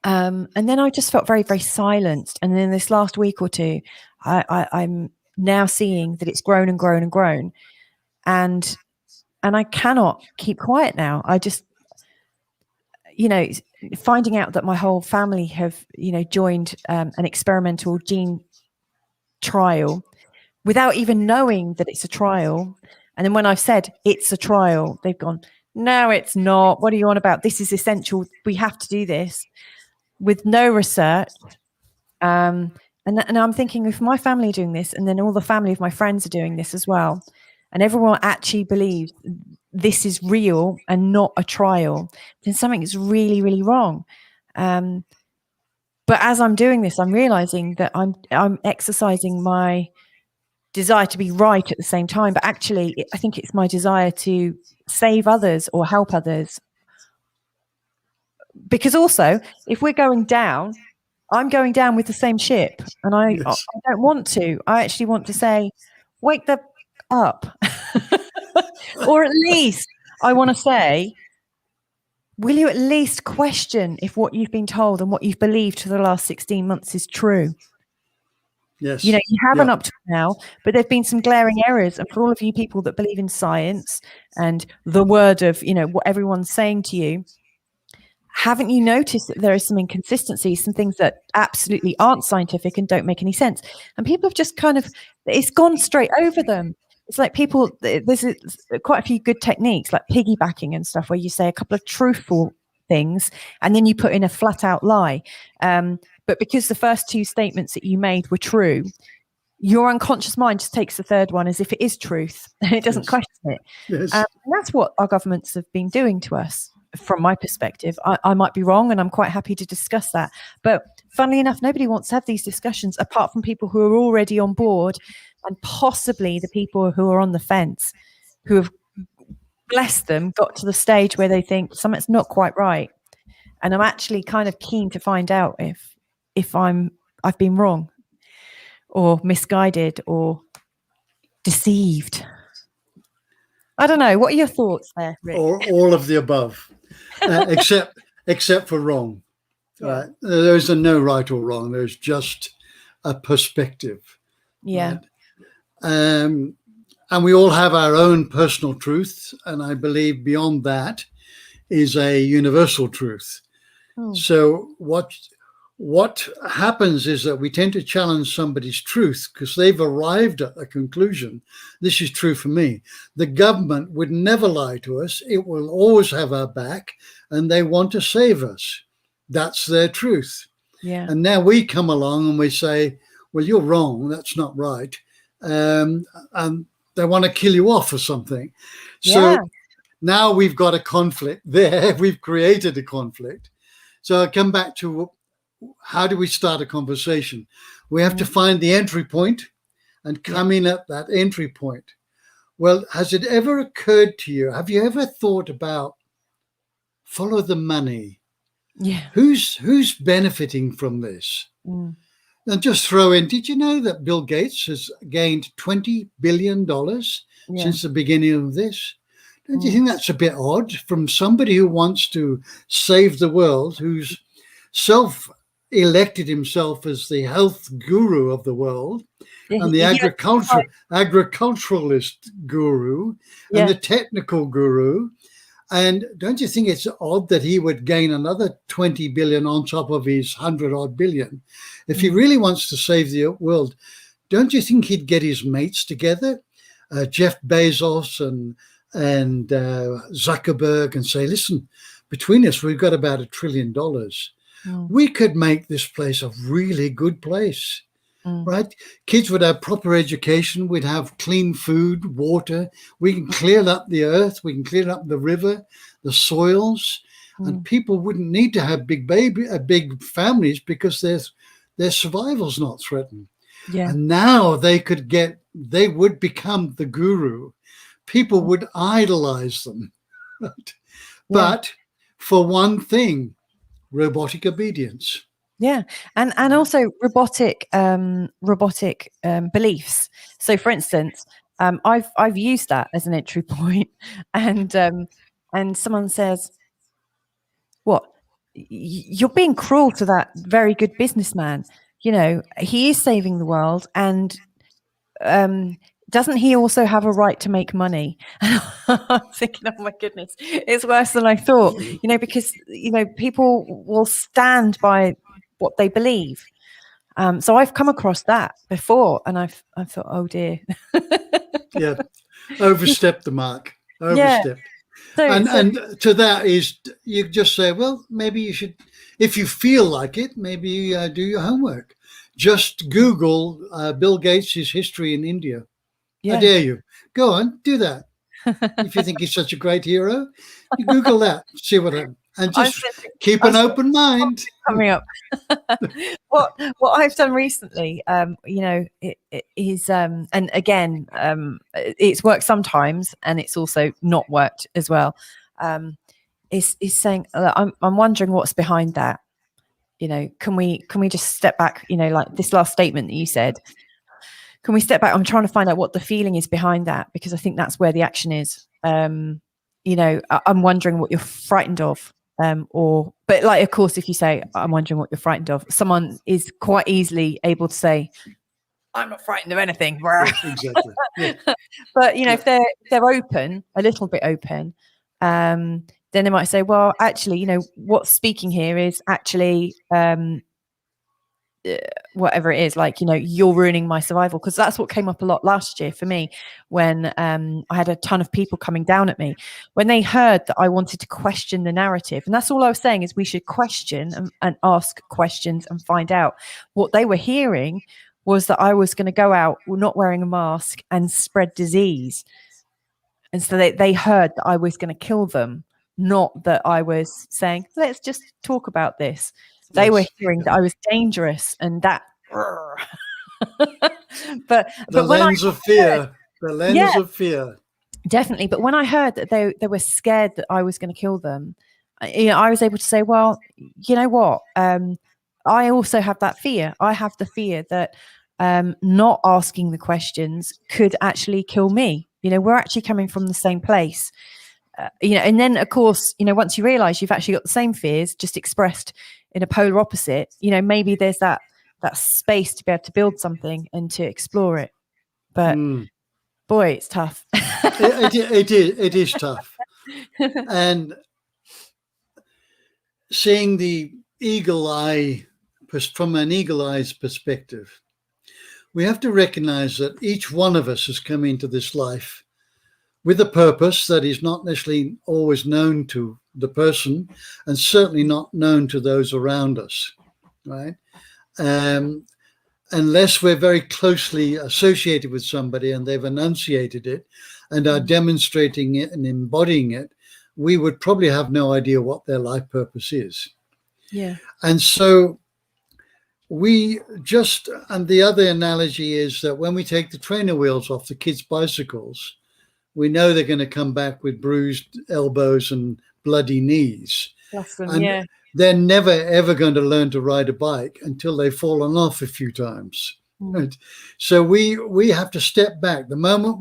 And then I just felt very, very silenced. And then this last week or two, I'm now seeing that it's grown and grown and grown. And I cannot keep quiet now. I just, finding out that my whole family have, joined an experimental gene trial without even knowing that it's a trial. And then when I've said it's a trial, they've gone, no, it's not. What are you on about? This is essential. We have to do this, with no research. And I'm thinking, if my family are doing this, and then all the family of my friends are doing this as well, and everyone actually believes this is real and not a trial, then something is really, really wrong. But as I'm doing this, I'm realizing that I'm exercising my desire to be right at the same time. But actually, I think it's my desire to save others or help others. Because also, if we're going down, I'm going down with the same ship, and I don't want to. I actually want to say, wake up. Or at least I want to say, will you at least question if what you've been told and what you've believed for the last 16 months is true? Yes. You haven't up to now, but there've been some glaring errors. And for all of you people that believe in science and the word of, what everyone's saying to you, haven't you noticed that there is some inconsistencies, some things that absolutely aren't scientific and don't make any sense? And people have just it's gone straight over them. It's like there's quite a few good techniques like piggybacking and stuff where you say a couple of truthful things and then you put in a flat out lie. But because the first two statements that you made were true, your unconscious mind just takes the third one as if it is truth and it doesn't question it. Yes. And that's what our governments have been doing to us. From my perspective, I might be wrong, and I'm quite happy to discuss that. But funnily enough, nobody wants to have these discussions apart from people who are already on board, and possibly the people who are on the fence, who have, bless them, got to the stage where they think something's not quite right. And I'm actually kind of keen to find out if I've been wrong or misguided or deceived. I don't know. What are your thoughts there, Rick? Or all of the above, except for wrong. Yeah. There's no right or wrong. There's just a perspective. Yeah. Right? And we all have our own personal truth. And I believe beyond that is a universal truth. So what happens is that we tend to challenge somebody's truth because they've arrived at a conclusion. This is true for me. The government would never lie to us. It will always have our back, and they want to save us. That's their truth. Yeah. And now we come along and we say, well, you're wrong. That's not right. And they want to kill you off or something. So now we've got a conflict there. We've created a conflict. So I come back to, how do we start a conversation? We have to find the entry point and come in at that entry point. Well, has it ever occurred to you? Have you ever thought about follow the money? Yeah. Who's benefiting from this? And just throw in, did you know that Bill Gates has gained $20 billion since the beginning of this? Don't you think that's a bit odd from somebody who wants to save the world, who's elected himself as the health guru of the world, and the agriculturalist guru, and the technical guru? And don't you think it's odd that he would gain another 20 billion on top of his 100-odd billion? If he really wants to save the world, don't you think he'd get his mates together, Jeff Bezos and Zuckerberg, and say, listen, between us, we've got about $1 trillion. We could make this place a really good place, right? Kids would have proper education. We'd have clean food, water. We can clear up the earth. We can clear up the river, the soils, and people wouldn't need to have big families because their survival's not threatened. Yeah. And now they would become the guru. People would idolize them. Right? But for one thing, robotic obedience. Yeah, and also robotic beliefs. So, for instance, I've used that as an entry point, and someone says, what? You're being cruel to that very good businessman. You know, he is saving the world, and doesn't he also have a right to make money? And I'm thinking, oh my goodness, it's worse than I thought. You know, because people will stand by what they believe. So I've come across that before, and I thought, oh dear. Yeah, overstepped the mark. Overstepped. Yeah. And to that is, you just say, well, maybe you should, if you feel like it, maybe do your homework. Just Google Bill Gates' history in India. Yeah. I dare you. Go on, do that. If you think he's such a great hero, you Google that, see what happens. And just keep an open mind. Coming up. what I've done recently, it is, and again, it's worked sometimes, and it's also not worked as well. Is saying, I'm wondering what's behind that. You know, can we just step back? You know, like this last statement that you said. Can we step back? I'm trying to find out what the feeling is behind that, because I think that's where the action is. I'm wondering what you're frightened of. But like, of course, if you say, I'm wondering what you're frightened of, someone is quite easily able to say, I'm not frightened of anything. Exactly. Yeah. But, if they're open, a little bit open, then they might say, well, actually, what's speaking here is actually, whatever it is, like, you're ruining my survival. Because that's what came up a lot last year for me, when I had a ton of people coming down at me when they heard that I wanted to question the narrative. And that's all I was saying, is we should question and ask questions and find out. What they were hearing was that I was going to go out not wearing a mask and spread disease. And so they heard that I was going to kill them, not that I was saying, let's just talk about this. They were hearing that I was dangerous, and that. but the lens of fear. The lens of fear. Definitely. But when I heard that they were scared that I was going to kill them, I was able to say, well, you know what? I also have that fear. I have the fear that not asking the questions could actually kill me. We're actually coming from the same place. And then, of course, once you realize you've actually got the same fears, just expressed in a polar opposite, maybe there's that space to be able to build something and to explore it. But boy, it's tough. It is tough. And seeing the eagle eye, from an eagle eye's perspective, we have to recognize that each one of us has come into this life with a purpose that is not necessarily always known to the person, and certainly not known to those around us, right? Unless we're very closely associated with somebody and they've enunciated it and are demonstrating it and embodying it, we would probably have no idea what their life purpose is. Yeah. And so and the other analogy is that when we take the trainer wheels off the kids' bicycles, we know they're going to come back with bruised elbows and bloody knees. And they're never, ever going to learn to ride a bike until they've fallen off a few times. Right? So we have to step back. The moment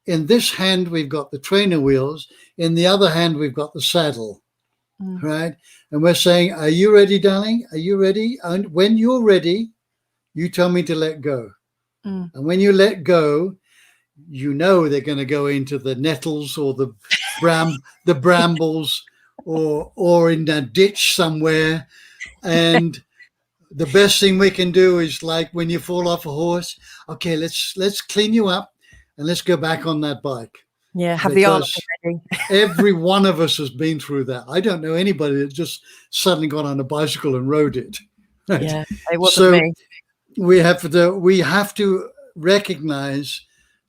in this hand, we've got the trainer wheels. In the other hand, we've got the saddle. Right? And we're saying, are you ready, darling? Are you ready? And when you're ready, you tell me to let go. And when you let go, they're going to go into the nettles or the brambles or in a ditch somewhere. And the best thing we can do is, like when you fall off a horse, okay, let's clean you up and let's go back on that bike. Yeah, have the arm ready. Every one of us has been through that. I don't know anybody that just suddenly got on a bicycle and rode it. Right? Yeah, it wasn't me. We have to recognize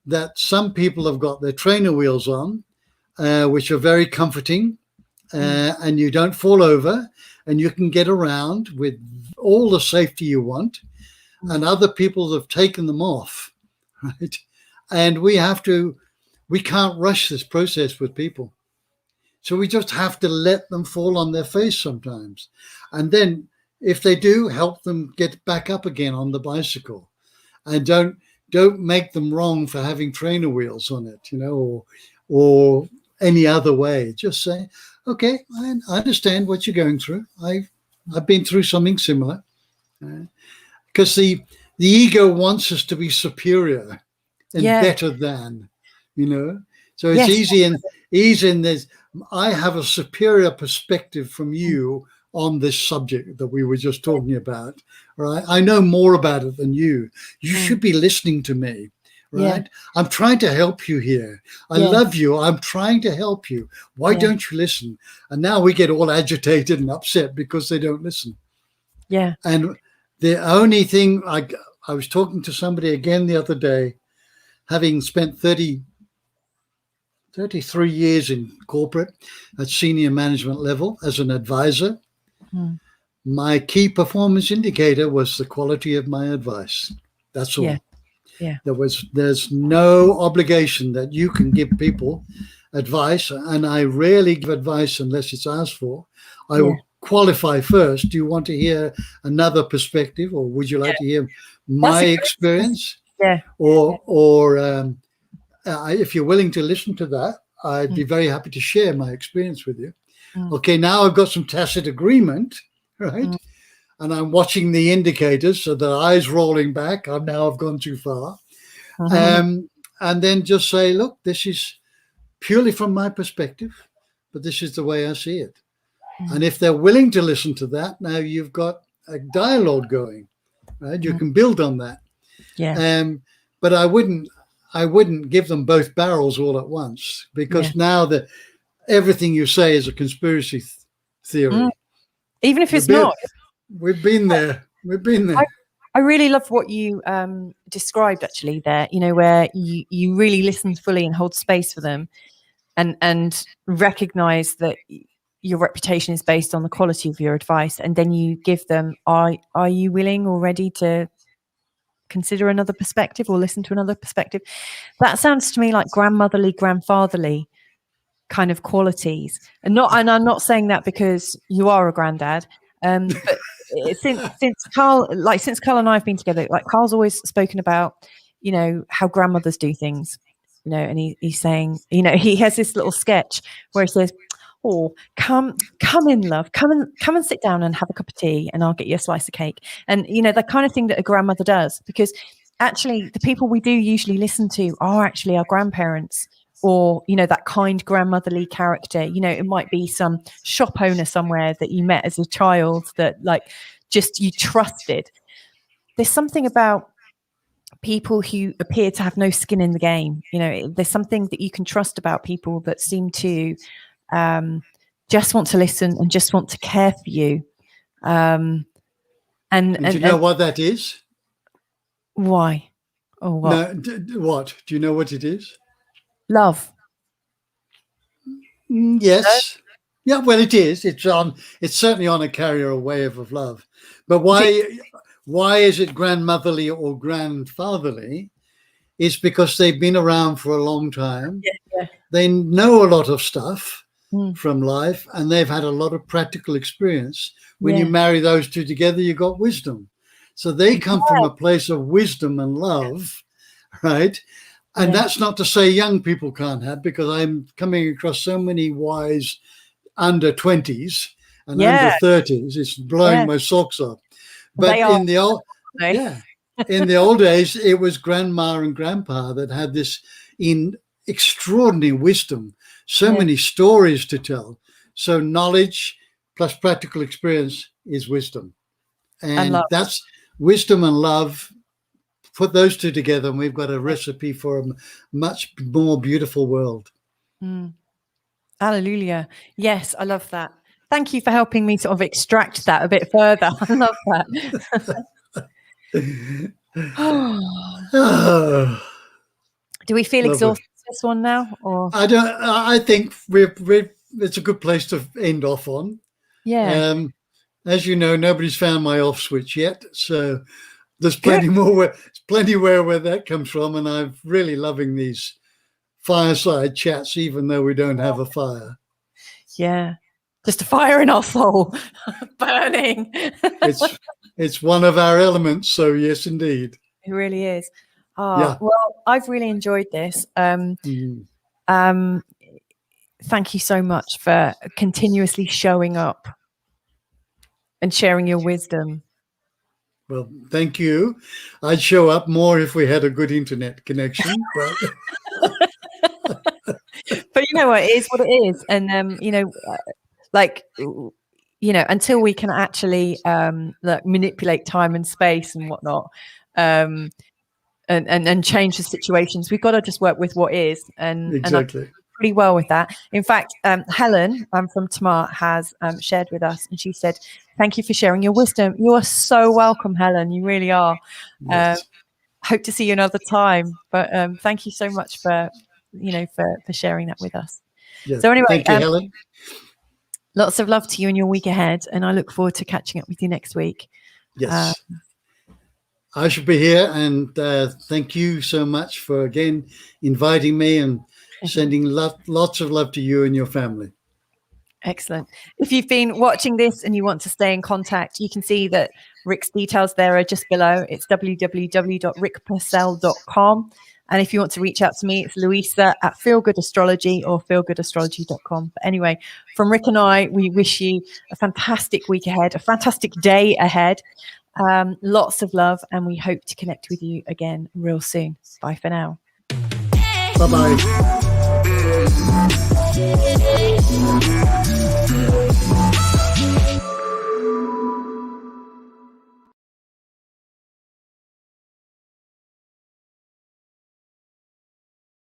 that some people have got their trainer wheels on, which are very comforting, and you don't fall over, and you can get around with all the safety you want, and other people have taken them off, right? And we can't rush this process with people. So we just have to let them fall on their face sometimes. And then if they do, help them get back up again on the bicycle, and don't make them wrong for having trainer wheels on it, or any other way. Just say, okay, I understand what you're going through. I've been through something similar, because the ego wants us to be superior and better than, So it's easy in this. I have a superior perspective from you on this subject that we were just talking about, right? I know more about it than you. You should be listening to me, right? I'm trying to help you here. I love you. I'm trying to help you. Why don't you listen? And now we get all agitated and upset because they don't listen. Yeah. And the only thing, I was talking to somebody again the other day, having spent 33 years in corporate at senior management level as an advisor. My key performance indicator was the quality of my advice. That's all. Yeah. There's no obligation that you can give people advice, and I rarely give advice unless it's asked for. I will qualify first. Do you want to hear another perspective, or would you like to hear my experience? Or if you're willing to listen to that, I'd be very happy to share my experience with you. Okay, now I've got some tacit agreement, right? And I'm watching the indicators, so the eyes rolling back. I've gone too far. And then just say, look, this is purely from my perspective, but this is the way I see it. And if they're willing to listen to that, now you've got a dialogue going, right? You can build on that. But I wouldn't give them both barrels all at once, because now everything you say is a conspiracy theory. Even if it's not. We've been there. I really love what you described actually there, where you really listen fully and hold space for them and recognize that your reputation is based on the quality of your advice. And then you give them, are you willing or ready to consider another perspective or listen to another perspective? That sounds to me like grandmotherly, grandfatherly kind of qualities. And I'm not saying that because you are a granddad, but since Carl and I have been together, like Carl's always spoken about, how grandmothers do things, and he's saying, he has this little sketch where he says, oh, come in, love, come and sit down and have a cup of tea and I'll get you a slice of cake. And, the kind of thing that a grandmother does, because actually the people we do usually listen to are actually our grandparents, or, that kind grandmotherly character. It might be some shop owner somewhere that you met as a child that just you trusted. There's something about people who appear to have no skin in the game. There's something that you can trust about people that seem to just want to listen and just want to care for you. And do you know what that is? Why? Oh, what? No, what? Do you know what it is? Love. Yes. Yeah, well, it is. It's certainly on a carrier wave of love. But why is it grandmotherly or grandfatherly? It's because they've been around for a long time. They know a lot of stuff from life, and they've had a lot of practical experience. When you marry those two together, you got wisdom. So they come from a place of wisdom and love, right? And that's not to say young people can't have, because I'm coming across so many wise under 20s and under 30s. It's blowing my socks off. But in the old days, it was grandma and grandpa that had this extraordinary wisdom, so many stories to tell. So knowledge plus practical experience is wisdom. And that's wisdom and love. Put those two together and we've got a recipe for a much more beautiful world. Hallelujah. Yes, I love that. Thank you for helping me sort of extract that a bit further. I love that. Do we feel exhausted this one now? Or I think it's a good place to end off on. Yeah. As you know, nobody's found my off switch yet, so there's plenty more where that comes from, and I'm really loving these fireside chats, even though we don't have a fire. Yeah, just a fire in our soul, burning. It's one of our elements, so yes, indeed. It really is. Well, I've really enjoyed this. thank you so much for continuously showing up and sharing your wisdom. Well, thank you. I'd show up more if we had a good internet connection. But but you know what, it is what it is. And until we can actually manipulate time and space and whatnot, and change the situations, we've got to just work with what is. And exactly. I'm pretty well with that. In fact, Helen from Tamar has shared with us, and she said, "Thank you for sharing your wisdom." You are so welcome, Helen. You really are. Yes. Hope to see you another time. But thank you so much for sharing that with us. Yes. So anyway, thank you, Helen. Lots of love to you in your week ahead, and I look forward to catching up with you next week. Yes. I should be here, and thank you so much for again inviting me and sending lots of love to you and your family. Excellent. If you've been watching this and you want to stay in contact, you can see that Rick's details there are just below. It's www.rickpursell.com. And if you want to reach out to me, it's Louisa at feelgoodastrology or feelgoodastrology.com. But anyway, from Rick and I, we wish you a fantastic week ahead, a fantastic day ahead. Lots of love, and we hope to connect with you again real soon. Bye for now. Bye-bye.